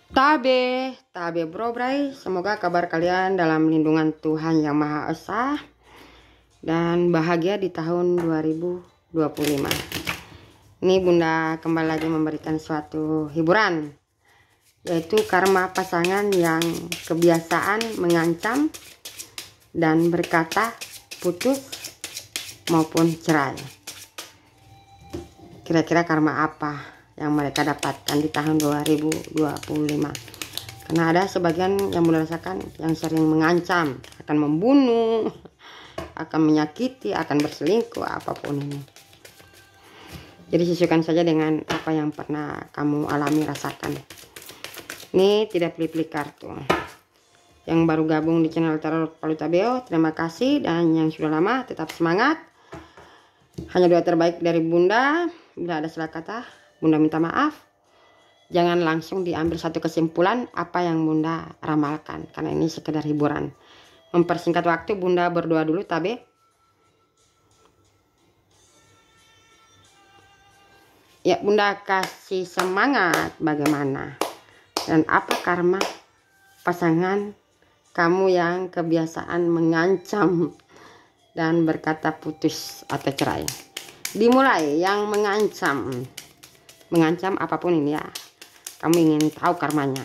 Tabe bro bray, semoga kabar kalian dalam lindungan Tuhan Yang Maha Esa dan bahagia di tahun 2025. Ini Bunda kembali lagi memberikan suatu hiburan, yaitu karma pasangan yang kebiasaan mengancam dan berkata putus maupun cerai. Kira-kira karma apa yang mereka dapatkan di tahun 2025? Karena ada sebagian yang merasakan yang sering mengancam akan membunuh, akan menyakiti, akan berselingkuh, apapun ini. Jadi sesuaikan saja dengan apa yang pernah kamu alami, rasakan. Ini tidak pilih-pilih kartu. Yang baru gabung di channel Tarot Palu Tabeo, terima kasih. Dan yang sudah lama tetap semangat. Hanya doa terbaik dari Bunda. Bila ada salah kata, Bunda minta maaf. Jangan langsung diambil satu kesimpulan apa yang Bunda ramalkan, karena ini sekedar hiburan. Mempersingkat waktu, Bunda berdoa dulu Tabe. Ya, Bunda kasih semangat bagaimana dan apa karma pasangan kamu yang kebiasaan mengancam dan berkata putus atau cerai. Dimulai yang mengancam apapun ini ya, kamu ingin tahu karmanya.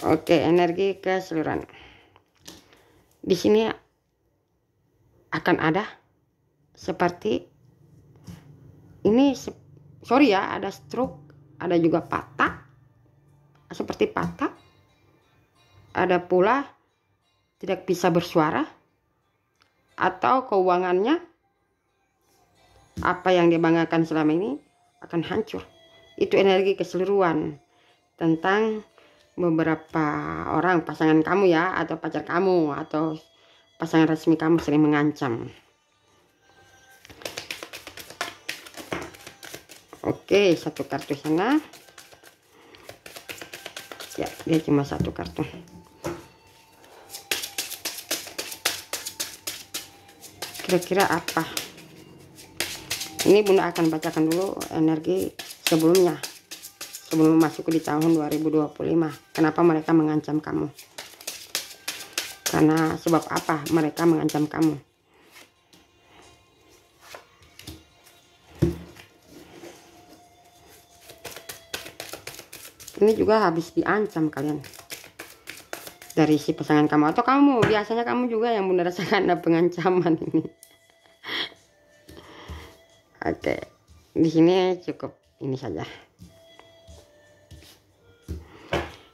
Oke, energi keseluruhan. Di sini akan ada seperti ini, sorry ya, ada stroke, ada juga patah, seperti patah, ada pula tidak bisa bersuara, atau keuangannya apa yang dia banggakan selama ini akan hancur. Itu energi keseluruhan tentang beberapa orang pasangan kamu ya, atau pacar kamu atau pasangan resmi kamu sering mengancam. Oke, satu kartu sana ya, dia cuma satu kartu. Kira-kira apa? Ini Bunda akan bacakan dulu energi sebelumnya, sebelum masuk di tahun 2025. Kenapa mereka mengancam kamu? Karena sebab apa mereka mengancam kamu? Ini juga habis diancam kalian dari si pasangan kamu, atau kamu biasanya kamu juga yang Bunda rasakan ada pengancaman ini. Oke, di sini cukup ini saja.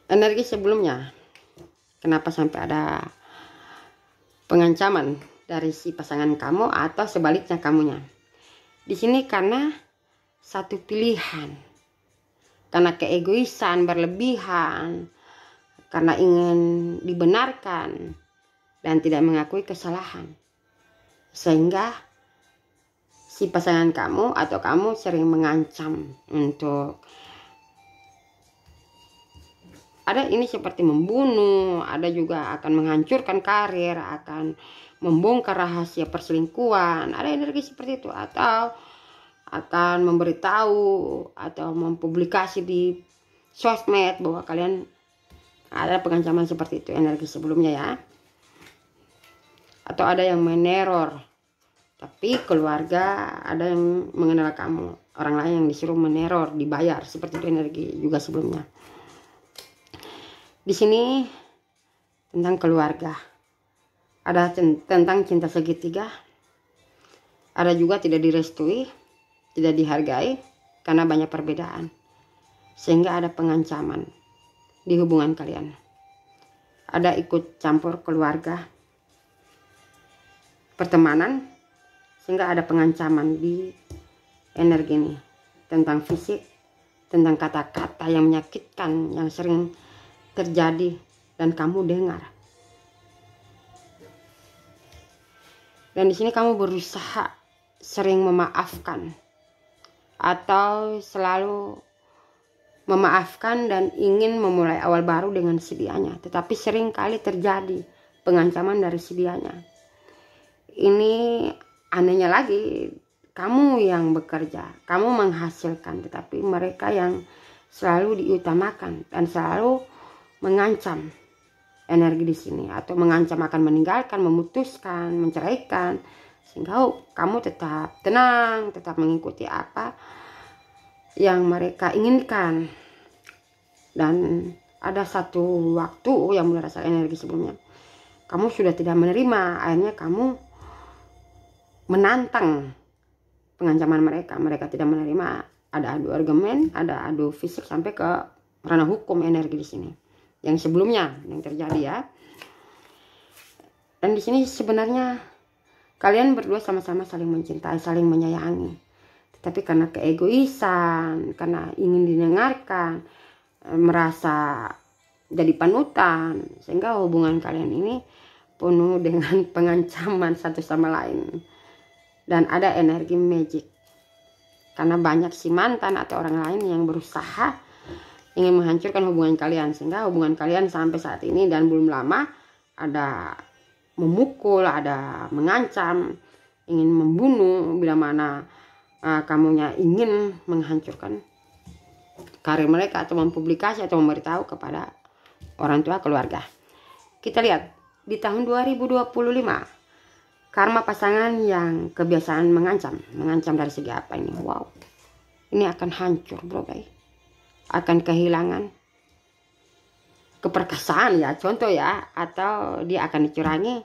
Energi sebelumnya, kenapa sampai ada pengancaman dari si pasangan kamu atau sebaliknya kamunya? Di sini karena satu pilihan, karena keegoisan berlebihan, karena ingin dibenarkan dan tidak mengakui kesalahan, sehingga si pasangan kamu atau kamu sering mengancam untuk ada ini seperti membunuh, ada juga akan menghancurkan karir, akan membongkar rahasia perselingkuhan, ada energi seperti itu, atau akan memberitahu atau mempublikasi di sosmed bahwa kalian ada pengancaman seperti itu, energi sebelumnya ya. Atau ada yang meneror, tapi keluarga ada yang mengenal kamu, orang lain yang disuruh meneror, dibayar, seperti itu energi juga sebelumnya. Di sini tentang keluarga, ada tentang cinta segitiga, ada juga tidak direstui, tidak dihargai karena banyak perbedaan, sehingga ada pengancaman di hubungan kalian. Ada ikut campur keluarga, pertemanan, sehingga ada pengancaman di energi ini tentang fisik, tentang kata-kata yang menyakitkan yang sering terjadi dan kamu dengar. Dan di sini kamu berusaha sering memaafkan atau selalu memaafkan dan ingin memulai awal baru dengan si dianya, tetapi sering kali terjadi pengancaman dari si dianya. Ini anehnya lagi, kamu yang bekerja, kamu menghasilkan, tetapi mereka yang selalu diutamakan dan selalu mengancam energi di sini, atau mengancam akan meninggalkan, memutuskan, menceraikan, sehingga kamu tetap tenang, tetap mengikuti apa yang mereka inginkan. Dan ada satu waktu yang mulai rasa energi sebelumnya kamu sudah tidak menerima, akhirnya kamu menantang pengancaman mereka. Mereka tidak menerima, ada adu argumen, ada adu fisik, sampai ke ranah hukum energi di sini. Yang sebelumnya yang terjadi ya. Dan di sini sebenarnya kalian berdua sama-sama saling mencintai, saling menyayangi. Tetapi karena keegoisan, karena ingin didengarkan, merasa jadi panutan, sehingga hubungan kalian ini penuh dengan pengancaman satu sama lain. Dan ada energi magic, karena banyak si mantan atau orang lain yang berusaha ingin menghancurkan hubungan kalian, sehingga hubungan kalian sampai saat ini dan belum lama ada memukul, ada mengancam, ingin membunuh, bila mana kamunya ingin menghancurkan karir mereka, atau mempublikasi atau memberitahu kepada orang tua keluarga. Kita lihat di tahun 2025 karma pasangan yang kebiasaan mengancam dari segi apa ini? Wow, ini akan hancur bro, guys. Akan kehilangan keperkasaan ya, contoh ya, atau dia akan dicurangi,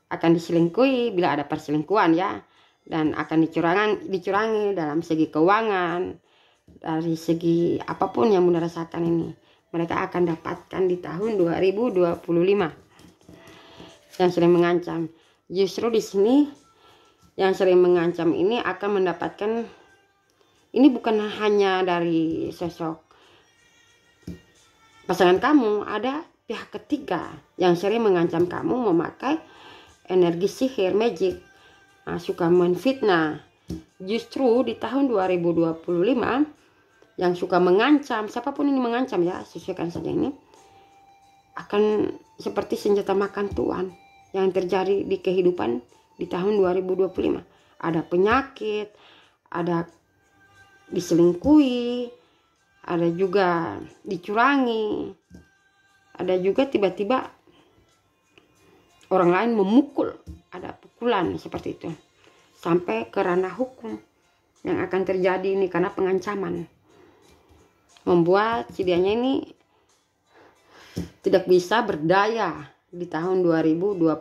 akan diselingkuhi bila ada perselingkuhan ya, dan akan dicurangi dalam segi keuangan, dari segi apapun yang Bunda rasakan ini mereka akan dapatkan di tahun 2025 yang sering mengancam. Justru di sini yang sering mengancam ini akan mendapatkan, ini bukan hanya dari sosok pasangan kamu, ada pihak ketiga yang sering mengancam kamu memakai energi sihir, magic, suka menfitnah. Justru di tahun 2025 yang suka mengancam, siapapun ini mengancam ya, sesuaikan saja ini, akan seperti senjata makan tuan yang terjadi di kehidupan di tahun 2025. Ada penyakit, ada diselingkuhi, ada juga dicurangi, ada juga tiba-tiba orang lain memukul, ada pukulan seperti itu, sampai ke ranah hukum yang akan terjadi ini karena pengancaman, membuat si dianya ini tidak bisa berdaya di tahun 2025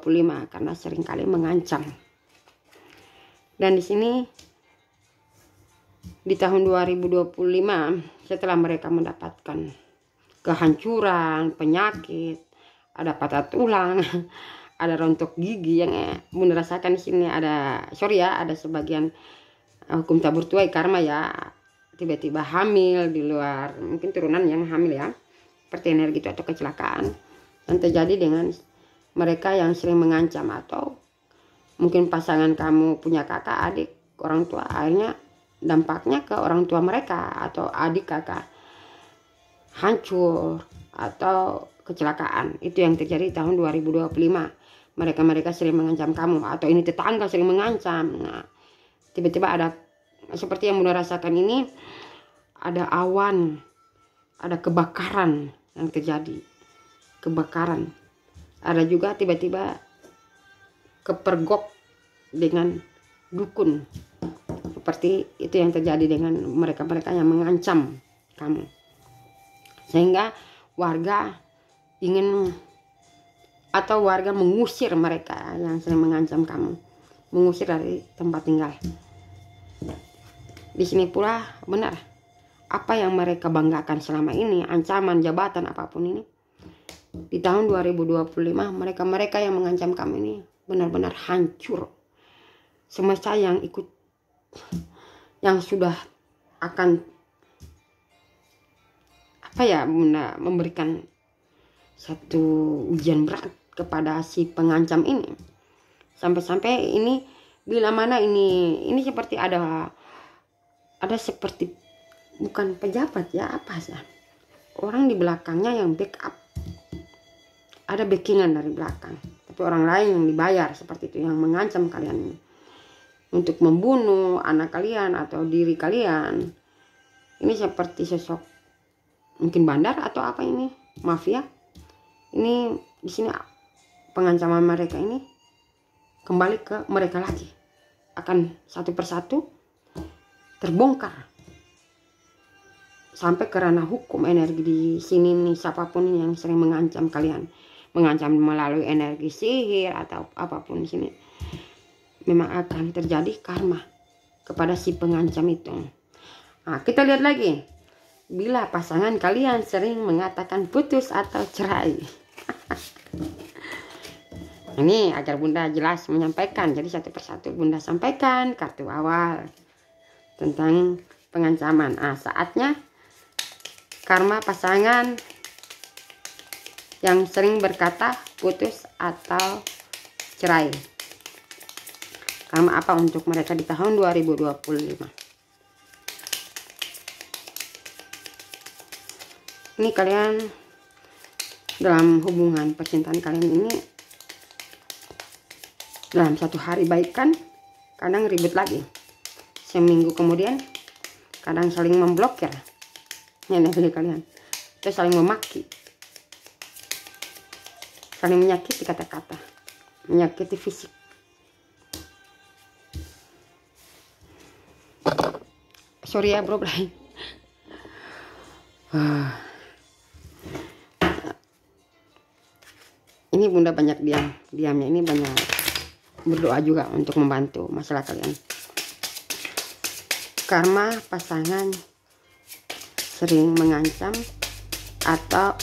karena seringkali mengancam. Dan di sini di tahun 2025 setelah mereka mendapatkan kehancuran, penyakit, ada patah tulang, ada rontok gigi yang Bunda rasakan di sini, ada ada sebagian hukum tabur tuai karma ya, tiba-tiba hamil di luar, mungkin turunan yang hamil ya, seperti energi itu, atau kecelakaan yang terjadi dengan mereka yang sering mengancam, atau mungkin pasangan kamu punya kakak, adik, orang tua, akhirnya dampaknya ke orang tua mereka atau adik kakak hancur atau kecelakaan. Itu yang terjadi di tahun 2025. Mereka sering mengancam kamu, atau ini tetangga sering mengancam. Nah, tiba-tiba ada seperti yang Bunda rasakan ini, ada awan, ada kebakaran yang terjadi, kebakaran. Ada juga tiba-tiba kepergok dengan dukun, seperti itu yang terjadi dengan mereka-mereka yang mengancam kamu, sehingga warga ingin atau warga mengusir mereka yang sering mengancam kamu, mengusir dari tempat tinggal. Di sini pula benar apa yang mereka banggakan selama ini, ancaman, jabatan, apapun ini, di tahun 2025 mereka yang mengancam kamu ini benar-benar hancur. Semesta yang ikut, yang sudah akan Bunda memberikan satu ujian berat kepada si pengancam ini, sampai-sampai ini bila mana ini seperti ada seperti bukan pejabat ya, apa sih, orang di belakangnya yang backup, ada backingan dari belakang, tapi orang lain yang dibayar seperti itu yang mengancam kalian ini. untuk membunuh anak kalian atau diri kalian. Ini seperti sosok mungkin bandar atau apa ini, mafia. Ini di sini pengancaman mereka ini kembali ke mereka lagi, akan satu persatu terbongkar sampai ke ranah hukum energi di sini nih. Siapapun yang sering mengancam kalian, mengancam melalui energi sihir atau apapun di sini, memang akan terjadi karma kepada si pengancam itu. Nah, kita lihat lagi, bila pasangan kalian sering mengatakan putus atau cerai. Ini agar Bunda jelas menyampaikan, jadi satu persatu Bunda sampaikan kartu awal tentang pengancaman. Saatnya karma pasangan yang sering berkata putus atau cerai. Karma apa untuk mereka di tahun 2025? Ini kalian dalam hubungan percintaan kalian ini, dalam satu hari baikan, kadang ribut lagi. Seminggu kemudian kadang saling memblokir energi kalian, terus saling memaki, saling menyakiti kata-kata, menyakiti fisik. Sorry ya bro, Bray. Ini Bunda banyak diamnya, ini banyak berdoa juga untuk membantu masalah kalian. Karma pasangan sering mengancam atau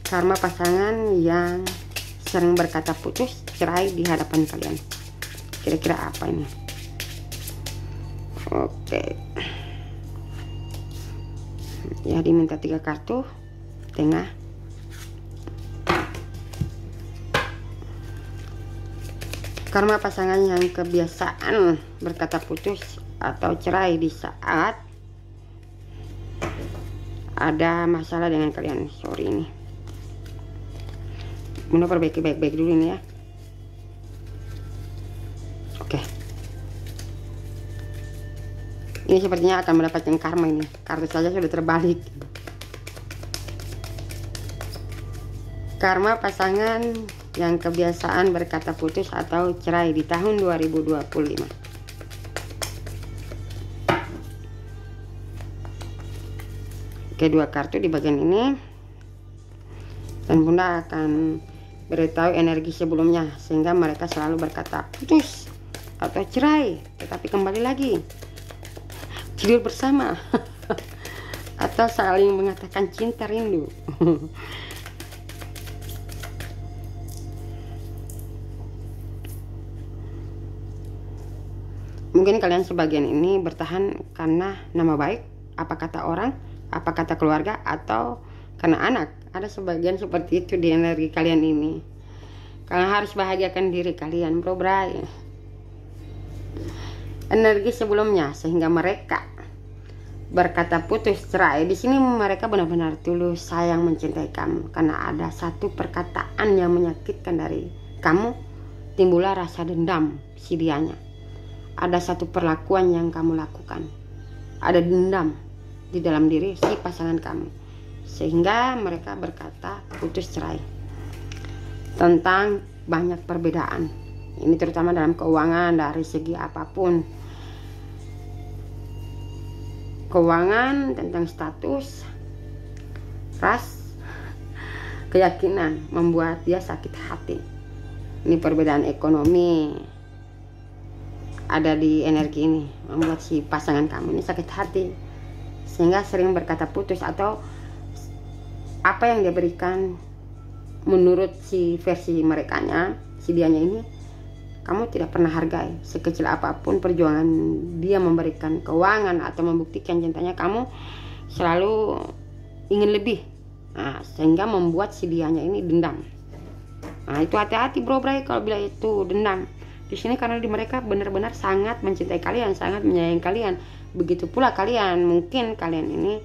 karma pasangan yang sering berkata putus, cerai di hadapan kalian. Kira-kira apa ini? Oke. Ya, diminta 3 kartu tengah. Karma pasangan yang kebiasaan berkata putus atau cerai di saat ada masalah dengan kalian. Sorry ini, Bunda perbaiki baik-baik dulu ini ya. Oke. Ini sepertinya akan mendapatkan karma ini. Kartu saja sudah terbalik. Karma pasangan yang kebiasaan berkata putus atau cerai di tahun 2025. Oke, 2 kartu di bagian ini, dan Bunda akan beritahu energi sebelumnya sehingga mereka selalu berkata putus atau cerai tetapi kembali lagi tidur bersama atau saling mengatakan cinta rindu. Mungkin kalian sebagian ini bertahan karena nama baik, apa kata orang, apa kata keluarga, atau karena anak. Ada sebagian seperti itu di energi kalian ini. Kalian harus bahagiakan diri kalian, bro Bray. Energi sebelumnya sehingga mereka berkata putus, cerai. Di sini mereka benar-benar tulus sayang mencintai kamu, karena ada satu perkataan yang menyakitkan dari kamu, timbullah rasa dendam si dianya. Ada satu perlakuan yang kamu lakukan, ada dendam di dalam diri si pasangan kamu, sehingga mereka berkata putus cerai. Tentang banyak perbedaan, ini terutama dalam keuangan, dari segi apapun. Keuangan, tentang status, ras, keyakinan membuat dia sakit hati. Ini perbedaan ekonomi ada di energi ini, membuat si pasangan kamu ini sakit hati, sehingga sering berkata putus, atau apa yang dia berikan menurut si versi merekanya, si dianya ini, kamu tidak pernah hargai. Sekecil apapun perjuangan dia memberikan keuangan atau membuktikan cintanya, kamu selalu ingin lebih. Nah, sehingga membuat si dianya ini dendam. Nah, itu hati-hati bro Bray kalau bila itu dendam. Di sini karena di mereka benar-benar sangat mencintai kalian, sangat menyayangi kalian. Begitu pula kalian, mungkin kalian ini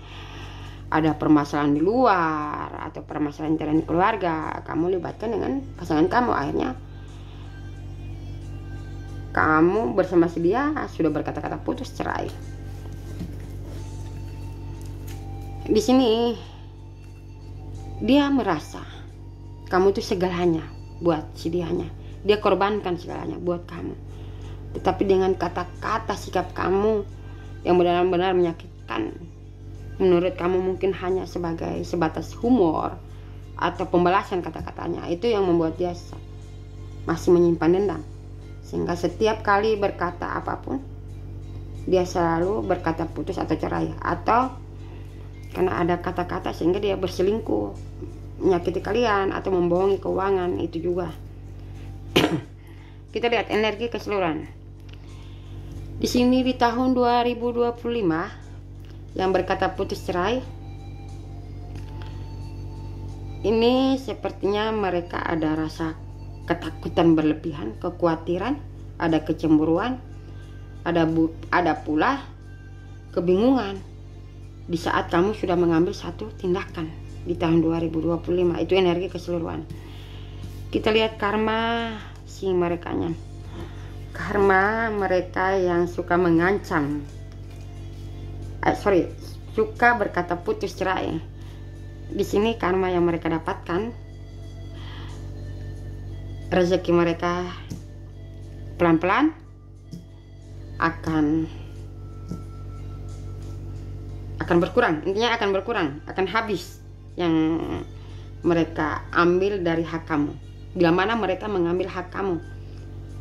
ada permasalahan di luar atau permasalahan dalam keluarga, kamu libatkan dengan pasangan kamu, akhirnya kamu bersama si dia sudah berkata-kata putus cerai. Di sini dia merasa kamu itu segalanya buat si dianya. Dia korbankan segalanya buat kamu. Tetapi dengan kata-kata sikap kamu yang benar-benar menyakitkan, menurut kamu mungkin hanya sebagai sebatas humor atau pembalasan kata-katanya, itu yang membuat dia masih menyimpan dendam. Sehingga setiap kali berkata apapun, dia selalu berkata putus atau cerai. Atau karena ada kata-kata sehingga dia berselingkuh, menyakiti kalian, atau membohongi keuangan, itu juga. Kita lihat energi keseluruhan. Di sini di tahun 2025 yang berkata putus cerai, ini sepertinya mereka ada rasa ketakutan berlebihan, kekhawatiran, ada kecemburuan, ada pula kebingungan di saat kamu sudah mengambil satu tindakan di tahun 2025. Itu energi keseluruhan. Kita lihat karma si merekanya. Karma mereka yang suka mengancam, suka berkata putus cerai. Di sini karma yang mereka dapatkan, rezeki mereka pelan-pelan akan berkurang. Intinya akan berkurang, akan habis yang mereka ambil dari hak kamu. Bila mana mereka mengambil hak kamu,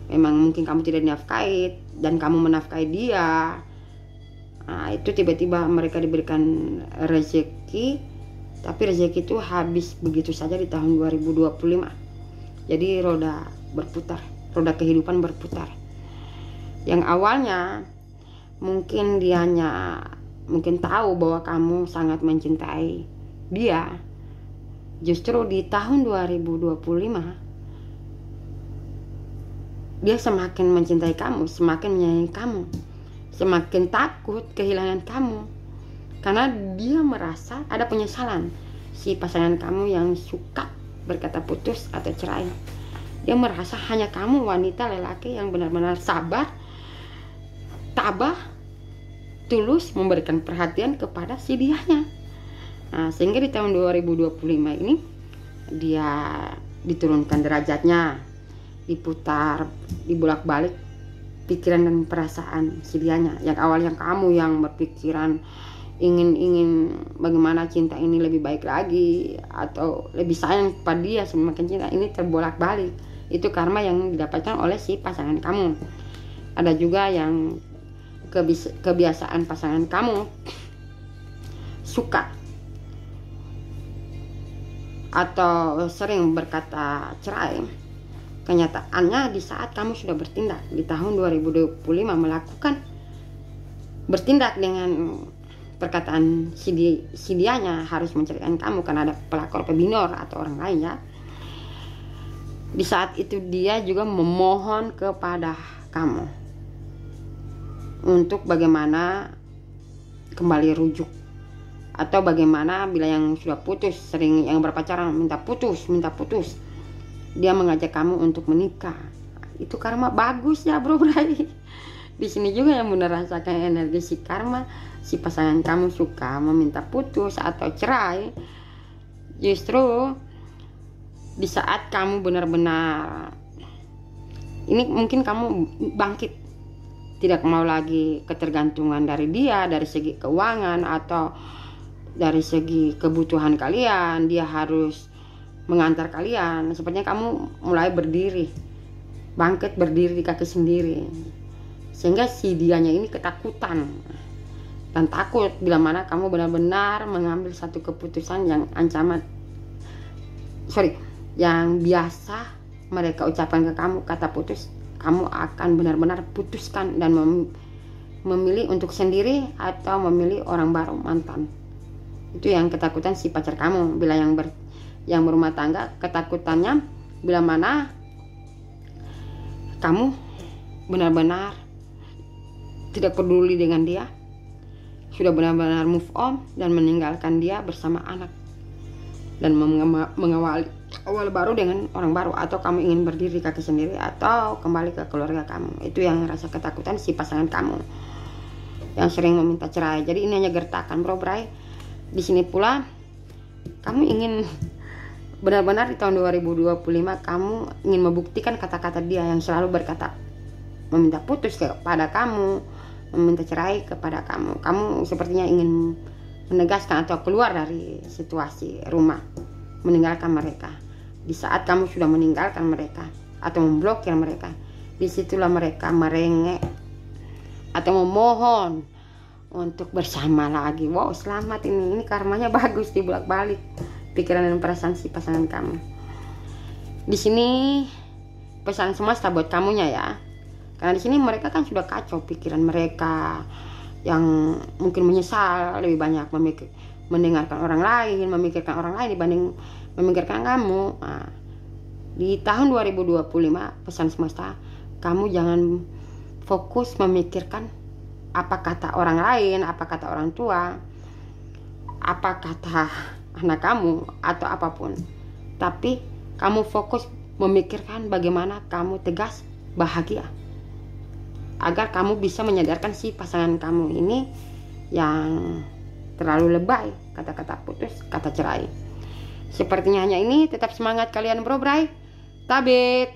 memang mungkin kamu tidak dinafkahi dan kamu menafkahi dia, nah, itu tiba-tiba mereka diberikan rezeki, tapi rezeki itu habis begitu saja di tahun 2025. Jadi roda berputar, roda kehidupan berputar. Yang awalnya mungkin dianya mungkin tahu bahwa kamu sangat mencintai dia, justru di tahun 2025 dia semakin mencintai kamu, semakin menyayangi kamu, semakin takut kehilangan kamu, karena dia merasa ada penyesalan si pasangan kamu yang suka berkata putus atau cerai. Dia merasa hanya kamu wanita lelaki yang benar-benar sabar, tabah, tulus memberikan perhatian kepada si dianya. Nah, sehingga di tahun 2025 ini dia diturunkan derajatnya, diputar, dibolak-balik pikiran dan perasaan si dianya. Yang awalnya kamu yang berpikiran ingin bagaimana cinta ini lebih baik lagi atau lebih sayang kepada dia, semakin cinta, ini terbolak-balik. Itu karma yang didapatkan oleh si pasangan kamu. Ada juga yang kebiasaan pasangan kamu suka atau sering berkata cerai. Kenyataannya di saat kamu sudah bertindak di tahun 2025 bertindak dengan perkataan si dianya harus menceraikan kamu karena ada pelakor pebinor atau orang lain ya. Di saat itu dia juga memohon kepada kamu untuk bagaimana kembali rujuk, atau bagaimana bila yang sudah putus, sering yang berpacaran minta putus, dia mengajak kamu untuk menikah. Itu karma bagus ya bro bray. Di sini juga yang benar rasakan energi si karma, si pasangan kamu suka meminta putus atau cerai. Justru di saat kamu benar-benar ini mungkin kamu bangkit, tidak mau lagi ketergantungan dari dia dari segi keuangan atau dari segi kebutuhan kalian, dia harus mengantar kalian. Sepertinya kamu mulai berdiri, bangkit berdiri di kaki sendiri. Sehingga si dianya ini ketakutan dan takut bila mana kamu benar-benar mengambil satu keputusan yang yang biasa mereka ucapkan ke kamu, kata putus, kamu akan benar-benar putuskan dan memilih untuk sendiri atau memilih orang baru, mantan. Itu yang ketakutan si pacar kamu. Bila yang berumah tangga, ketakutannya bila mana kamu benar-benar tidak peduli dengan dia, sudah benar-benar move on dan meninggalkan dia bersama anak dan mengawali awal baru dengan orang baru, atau kamu ingin berdiri kaki sendiri, atau kembali ke keluarga kamu. Itu yang rasa ketakutan si pasangan kamu yang sering meminta cerai. Jadi ini hanya gertakan, bro bray. Di sini pula kamu ingin benar-benar di tahun 2025 kamu ingin membuktikan kata-kata dia yang selalu berkata meminta putus kepada kamu, meminta cerai kepada kamu. Kamu sepertinya ingin menegaskan atau keluar dari situasi rumah, meninggalkan mereka. Di saat kamu sudah meninggalkan mereka atau memblokir mereka, disitulah mereka merengek atau memohon untuk bersama lagi. Wow, selamat, ini karmanya bagus, dibulak-balik pikiran dan perasaan si pasangan kamu. Di sini pesan semesta buat kamunya ya. Karena di sini mereka kan sudah kacau pikiran mereka, yang mungkin menyesal lebih banyak mendengarkan orang lain, memikirkan orang lain dibanding memikirkan kamu. Nah, di tahun 2025 pesan semesta, kamu jangan fokus memikirkan apa kata orang lain, apa kata orang tua, apa kata anak kamu atau apapun. Tapi kamu fokus memikirkan bagaimana kamu tegas bahagia, agar kamu bisa menyadarkan si pasangan kamu ini yang terlalu lebay, kata-kata putus, kata cerai. Sepertinya hanya ini. Tetap semangat kalian bro bray. Tabe.